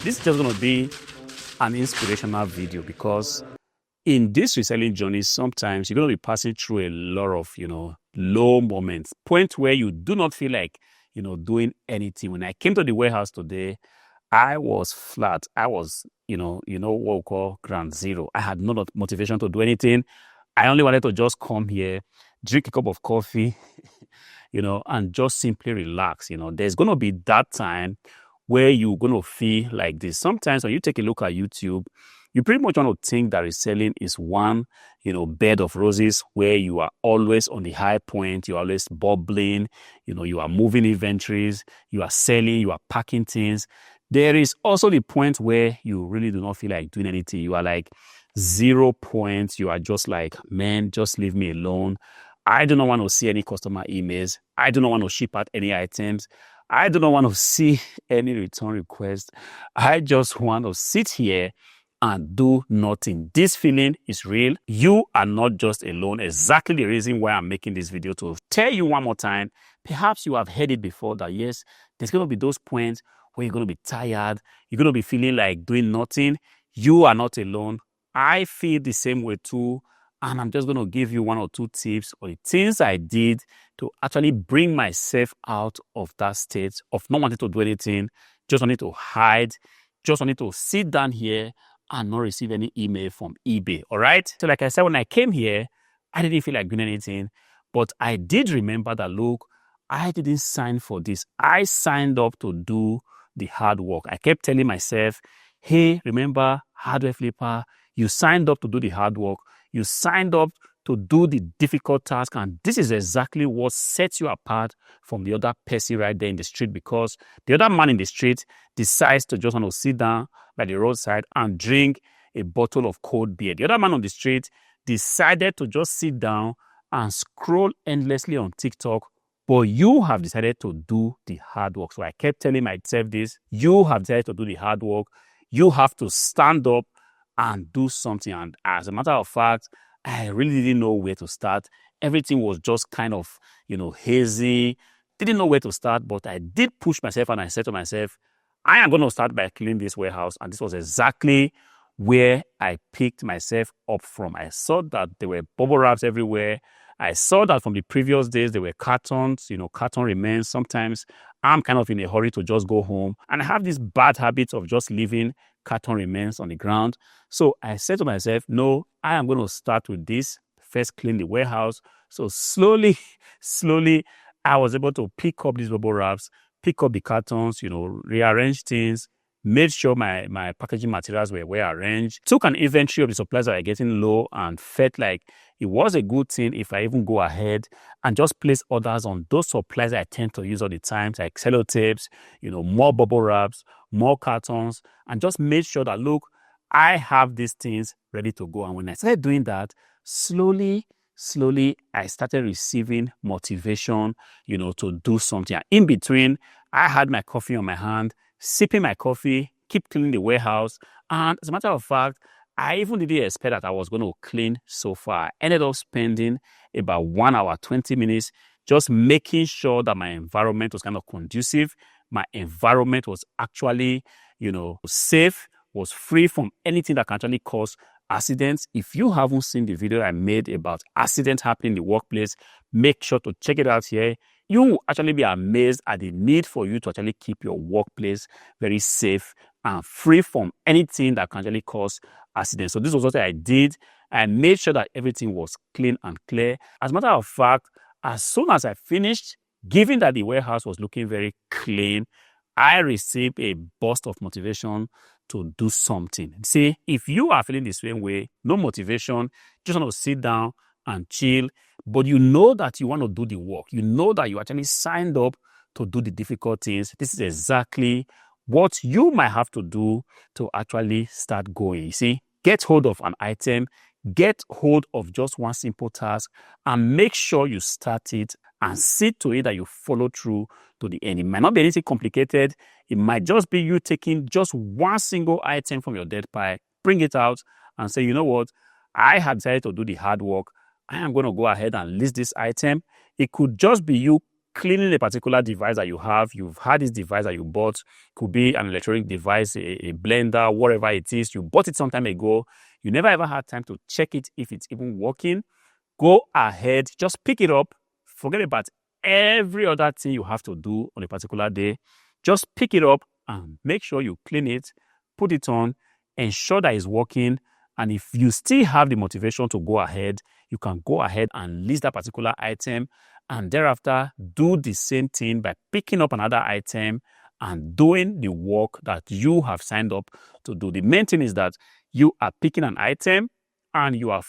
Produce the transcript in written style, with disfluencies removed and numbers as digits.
This is just going to be an inspirational video because in this reselling journey, sometimes you're going to be passing through a lot of, low moments, point where you do not feel like, doing anything. When I came to the warehouse today, I was flat. I was, what we call ground zero. I had no motivation to do anything. I only wanted to just come here, drink a cup of coffee, and just simply relax. There's going to be that time where you're going to feel like this. Sometimes when you take a look at YouTube, you pretty much want to think that reselling is one, bed of roses where you are always on the high point, you're always bubbling, you are moving inventories, you are selling, you are packing things. There is also the point where you really do not feel like doing anything. You are like 0 points. You are just like, man, just leave me alone. I do not want to see any customer emails. I do not want to ship out any items. I do not want to see any return requests. I just want to sit here and do nothing. This feeling is real. You are not just alone. Exactly the reason why I'm making this video, to tell you one more time. Perhaps you have heard it before that yes, there's going to be those points where you're going to be tired. You're going to be feeling like doing nothing. You are not alone. I feel the same way too. And I'm just going to give you 1 or 2 tips or the things I did to actually bring myself out of that state of not wanting to do anything, just wanting to hide, just wanting to sit down here and not receive any email from eBay. All right. So like I said, when I came here, I didn't feel like doing anything, but I did remember that, look, I didn't sign for this. I signed up to do the hard work. I kept telling myself, hey, remember, Hardwareflipper, you signed up to do the hard work. You signed up to do the difficult task, and this is exactly what sets you apart from the other person right there in the street, because the other man in the street decides to just want to sit down by the roadside and drink a bottle of cold beer. The other man on the street decided to just sit down and scroll endlessly on TikTok, but you have decided to do the hard work. So I kept telling myself this, you have decided to do the hard work. You have to stand up and do something. And as a matter of fact, I really didn't know where to start. Everything was just kind of, hazy. Didn't know where to start, but I did push myself and I said to myself, I am going to start by cleaning this warehouse. And this was exactly where I picked myself up from. I saw that there were bubble wraps everywhere. I saw that from the previous days, there were cartons, carton remains. Sometimes I'm kind of in a hurry to just go home. And I have this bad habit of just leaving carton remains on the ground. So I said to myself, no, I am going to start with this. First, clean the warehouse. So slowly, I was able to pick up these bubble wraps, pick up the cartons, rearrange things, made sure my packaging materials were well arranged, took an inventory of the supplies that are getting low, and felt like it was a good thing if I even go ahead and just place orders on those supplies I tend to use all the time, like sellotapes, more bubble wraps, more cartons, and just made sure that, look, I have these things ready to go. And when I started doing that, slowly, I started receiving motivation, to do something. And in between, I had my coffee on my hand, sipping my coffee, keep cleaning the warehouse. And as a matter of fact, I even didn't expect that I was going to clean so far. I ended up spending about 1 hour, 20 minutes, just making sure that my environment was kind of conducive. My environment was actually, safe, was free from anything that can actually cause accidents. If you haven't seen the video I made about accidents happening in the workplace, make sure to check it out here. You will actually be amazed at the need for you to actually keep your workplace very safe and free from anything that can actually cause accidents. So this was what I did. I made sure that everything was clean and clear. As a matter of fact, as soon as I finished, given that the warehouse was looking very clean, I received a burst of motivation to do something. See, if you are feeling the same way, no motivation, just want to sit down and chill, but you know that you want to do the work, you know that you actually signed up to do the difficult things, this is exactly what you might have to do to actually start going. You see, get hold of an item, get hold of just one simple task, and make sure you start it and see to it that you follow through to the end. It might not be anything complicated. It might just be you taking just one single item from your dead pile, bring it out and say, you know what, I have decided to do the hard work. I am going to go ahead and list this item. It could just be you cleaning a particular device that you have. You've had this device that you bought, could be an electronic device, a blender, whatever it is. You bought it some time ago. You never ever had time to check it if it's even working. Go ahead, just pick it up. Forget about every other thing you have to do on a particular day. Just pick it up and make sure you clean it, put it on, ensure that it's working. And if you still have the motivation to go ahead, you can go ahead and list that particular item, and thereafter do the same thing by picking up another item and doing the work that you have signed up to do. The main thing is that you are picking an item and you are